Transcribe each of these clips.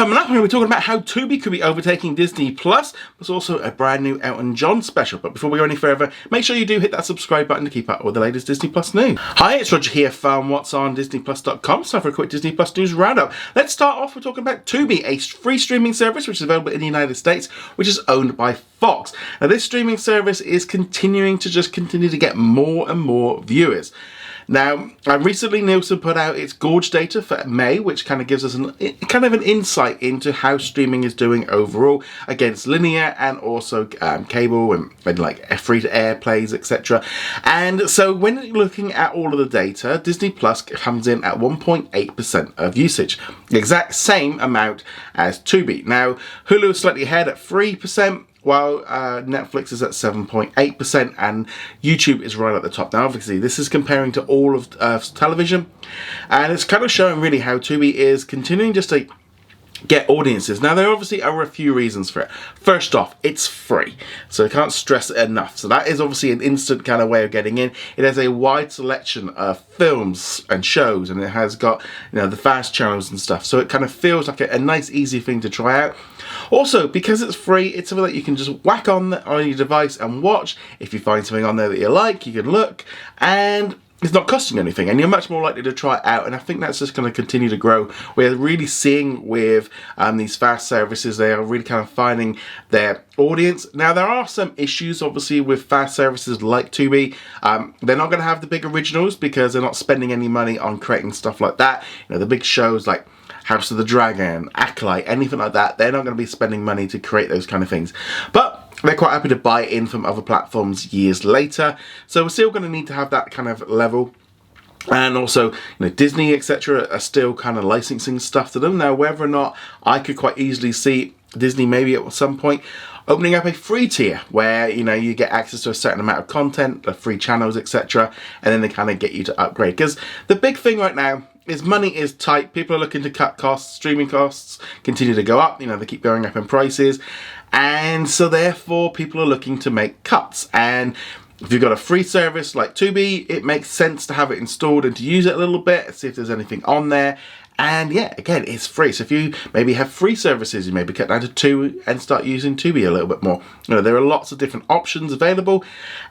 Coming up, I'm going to be talking about how Tubi could be overtaking Disney+. There's also a brand new Elton John special. But before we go any further, make sure you do hit that subscribe button to keep up with the latest Disney Plus news. Hi, it's Roger here from What's on DisneyPlus.com. So for a quick Disney Plus news roundup, let's start off with talking about Tubi, a free streaming service which is available in the United States, which is owned by Fox. Now, this streaming service is continuing to get more and more viewers. Now, recently Nielsen put out its Gorge data for May, which kind of gives us an insight into how streaming is doing overall against linear and also cable and like free-to-air plays, etc. And so when you're looking at all of the data, Disney Plus comes in at 1.8% of usage, the exact same amount as Tubi. Now, Hulu is slightly ahead at 3%. While Netflix is at 7.8% and YouTube is right at the top. Now, obviously, this is comparing to all of television, and it's kind of showing really how Tubi is continuing just to get audiences. Now, there obviously are a few reasons for it. First off, it's free, so I can't stress it enough. So that is obviously an instant kind of way of getting in. It has a wide selection of films and shows, and it has got, you know, the fast channels and stuff. So it kind of feels like a nice, easy thing to try out. Also, because it's free, it's something that you can just whack on your device and watch. If you find something on there that you like, you can look, and it's not costing anything, and you're much more likely to try it out. And I think that's just going to continue to grow. We're really seeing with these fast services, they are really kind of finding their audience. Now, there are some issues, obviously, with fast services like Tubi. They're not going to have the big originals because they're not spending any money on creating stuff like that. You know, the big shows like House of the Dragon, Acolyte, anything like that, they're not going to be spending money to create those kind of things. But they're quite happy to buy in from other platforms years later. So we're still going to need to have that kind of level. And also, you know, Disney, etc. are still kind of licensing stuff to them. Now, whether or not, I could quite easily see Disney maybe at some point opening up a free tier where, you know, you get access to a certain amount of content, the free channels, etc. And then they kind of get you to upgrade. Because the big thing right now is money is tight. People are looking to cut costs. Streaming costs continue to go up. You know, they keep going up in prices. And so therefore, people are looking to make cuts. And if you've got a free service like Tubi, it makes sense to have it installed and to use it a little bit, see if there's anything on there. And yeah, again, it's free. So if you maybe have free services, you maybe cut down to 2 and start using Tubi a little bit more. You know, there are lots of different options available.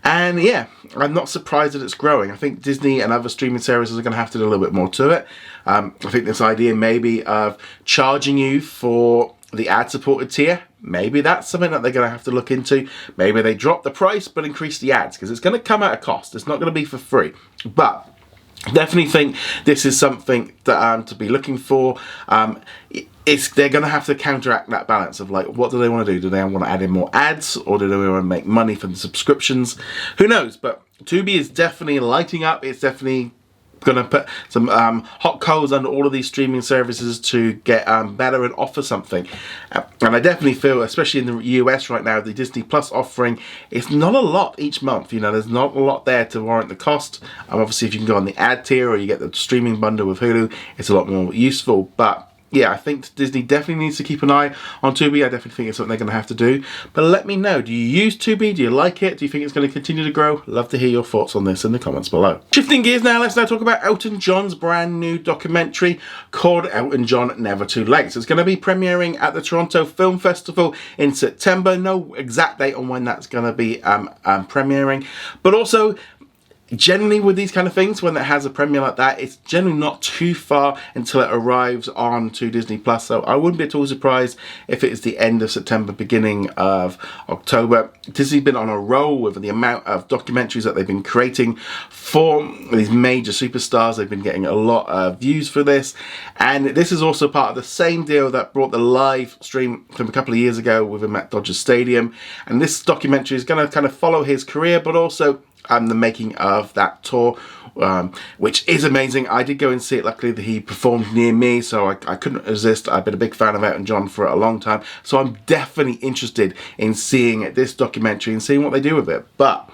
And yeah, I'm not surprised that it's growing. I think Disney and other streaming services are going to have to do a little bit more to it. I think this idea maybe of charging you for the ad-supported tier, maybe that's something that they're going to have to look into. Maybe they drop the price but increase the ads, because it's going to come at a cost. It's not going to be for free. But definitely think this is something that to be looking for. They're going to have to counteract that balance of like, what do they want to do? Do they want to add in more ads, or do they want to make money from the subscriptions? Who knows? But Tubi is definitely lighting up. It's definitely going to put some hot coals under all of these streaming services to get better and offer something. And I definitely feel, especially in the US right now, the Disney Plus offering, it's not a lot each month. You know, there's not a lot there to warrant the cost. Obviously, if you can go on the ad tier or you get the streaming bundle with Hulu, it's a lot more useful. But yeah, I think Disney definitely needs to keep an eye on Tubi. I definitely think it's something they're going to have to do. But let me know, do you use Tubi? Do you like it? Do you think it's going to continue to grow? Love to hear your thoughts on this in the comments below. Shifting gears now, let's now talk about Elton John's brand new documentary called Elton John Never Too Late. So it's going to be premiering at the Toronto Film Festival in September. No exact date on when that's going to be premiering. But also, generally with these kind of things, when it has a premiere like that, it's generally not too far until it arrives on to Disney Plus. So I wouldn't be at all surprised if it is the end of September, beginning of October. Disney's been on a roll with the amount of documentaries that they've been creating for these major superstars. They've been getting a lot of views for this. And this is also part of the same deal that brought the live stream from a couple of years ago with him at Dodger Stadium. And this documentary is going to kind of follow his career, but also the making of that tour, which is amazing. I did go and see it. Luckily that he performed near me, so I couldn't resist. I've been a big fan of Elton John for a long time, so I'm definitely interested in seeing this documentary and seeing what they do with it. But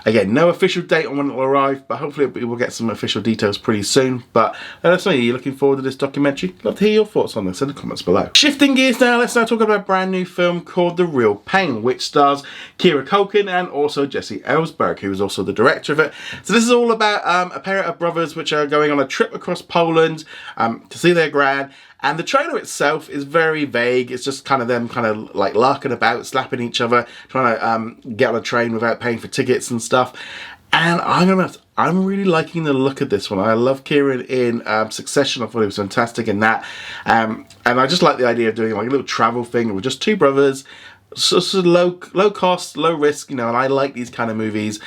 again, no official date on when it will arrive, but hopefully we will get some official details pretty soon. But let us know, are you looking forward to this documentary? Love to hear your thoughts on this in the comments below. Shifting gears now, let's now talk about a brand new film called The Real Pain, which stars Kieran Culkin and also Jesse Ellsberg, who is also the director of it. So this is all about a pair of brothers which are going on a trip across Poland to see their grad, And the trailer itself is very vague. It's just kind of them kind of like larking about, slapping each other, trying to get on a train without paying for tickets and stuff. And I'm really liking the look of this one. I love Kieran in Succession. I thought he was fantastic in that. And I just like the idea of doing like a little travel thing with just two brothers. So low cost, low risk, and I like these kind of movies.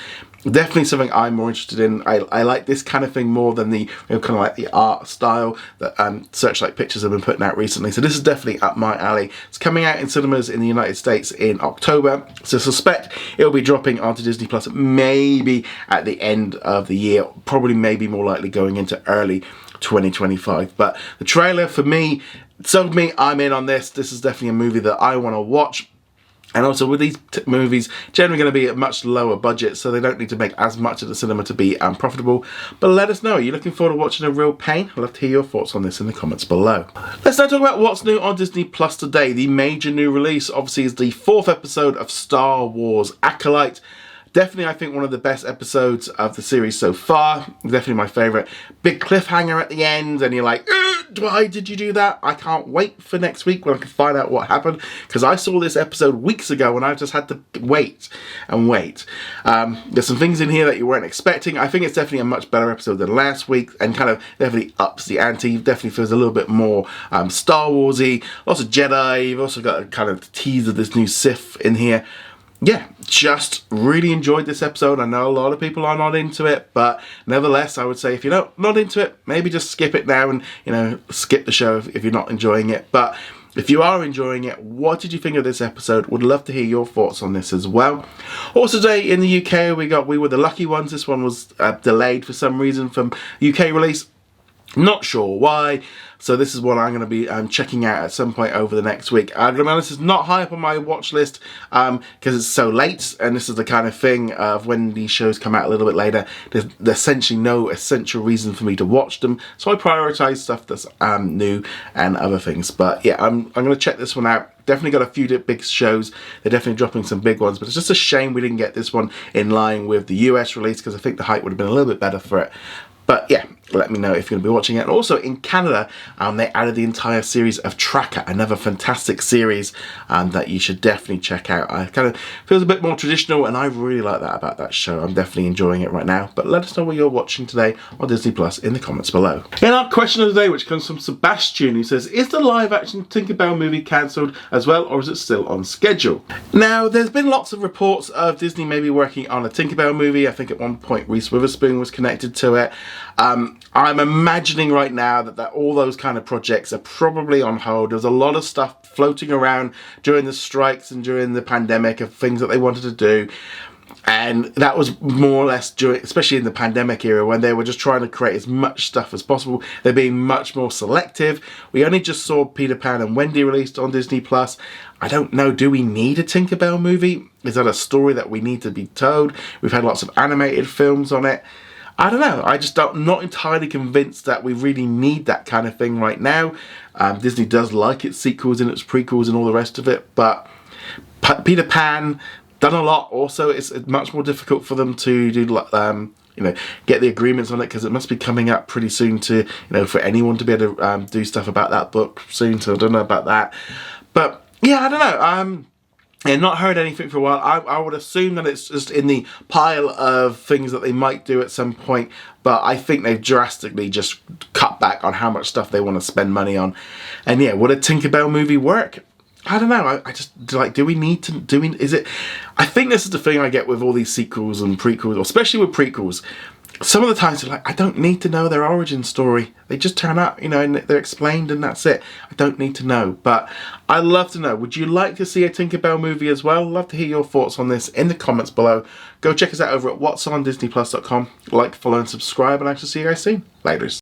Definitely something I'm more interested in. I like this kind of thing more than the kind of like the art style that Searchlight Pictures have been putting out recently. So this is definitely up my alley. It's coming out in cinemas in the United States in October. So suspect it'll be dropping onto Disney Plus maybe at the end of the year. Probably maybe more likely going into early 2025. But the trailer for me sold me. I'm in on this. This is definitely a movie that I want to watch. And also with these movies, generally going to be at much lower budget, so they don't need to make as much at the cinema to be profitable. But let us know, are you looking forward to watching a real pain? I'd love to hear your thoughts on this in the comments below. Let's now talk about what's new on Disney Plus today. The major new release, obviously, is the 4th episode of Star Wars Acolyte. Definitely, I think, one of the best episodes of the series so far. Definitely my favourite. Big cliffhanger at the end, and you're like, why did you do that? I can't wait for next week when I can find out what happened, because I saw this episode weeks ago and I just had to wait and wait. There's some things in here that you weren't expecting. I think it's definitely a much better episode than last week, and kind of definitely ups the ante. Definitely feels a little bit more Star Warsy. Lots of Jedi. You've also got a kind of tease of this new Sith in here. Yeah, just really enjoyed this episode. I know a lot of people are not into it, but nevertheless, I would say if you're not into it, maybe just skip it now and, skip the show if you're not enjoying it. But if you are enjoying it, what did you think of this episode? Would love to hear your thoughts on this as well. Also today in the UK, we were the lucky ones. This one was delayed for some reason from UK release. Not sure why. So this is what I'm going to be checking out at some point over the next week. I'm going to be honest, it's not high up on my watch list because it's so late, and this is the kind of thing of when these shows come out a little bit later, there's essentially no essential reason for me to watch them. So I prioritise stuff that's new and other things. But yeah, I'm going to check this one out. Definitely got a few big shows. They're definitely dropping some big ones, but it's just a shame we didn't get this one in line with the US release, because I think the hype would have been a little bit better for it. But yeah, let me know if you're going to be watching it. And also in Canada, they added the entire series of Tracker, another fantastic series that you should definitely check out. It kind of feels a bit more traditional, and I really like that about that show. I'm definitely enjoying it right now. But let us know what you're watching today on Disney Plus in the comments below. In our question of the day, which comes from Sebastian, who says, is the live-action Tinkerbell movie cancelled as well, or is it still on schedule? Now, there's been lots of reports of Disney maybe working on a Tinkerbell movie. I think at one point Reese Witherspoon was connected to it. I'm imagining right now that all those kind of projects are probably on hold. There's a lot of stuff floating around during the strikes and during the pandemic of things that they wanted to do. And that was more or less during, especially in the pandemic era, when they were just trying to create as much stuff as possible. They're being much more selective. We only just saw Peter Pan and Wendy released on Disney Plus. I don't know, do we need a Tinkerbell movie? Is that a story that we need to be told? We've had lots of animated films on it. I don't know. I'm not entirely convinced that we really need that kind of thing right now. Disney does like its sequels and its prequels and all the rest of it, but Peter Pan done a lot. Also, it's much more difficult for them to do get the agreements on it, because it must be coming up pretty soon to for anyone to be able to do stuff about that book soon. So I don't know about that, but yeah, I don't know. And not heard anything for a while. I would assume that it's just in the pile of things that they might do at some point, but I think they've drastically just cut back on how much stuff they want to spend money on. And yeah, would a Tinkerbell movie work? I don't know. I just do we need to is it? I think this is the thing I get with all these sequels and prequels, or especially with prequels. Some of the times they're like, I don't need to know their origin story. They just turn up, and they're explained, and that's it. I don't need to know. But I'd love to know, would you like to see a Tinkerbell movie as well? Love to hear your thoughts on this in the comments below. Go check us out over at whatsondisneyplus.com. Like, follow, and subscribe, and I shall see you guys soon. Laters.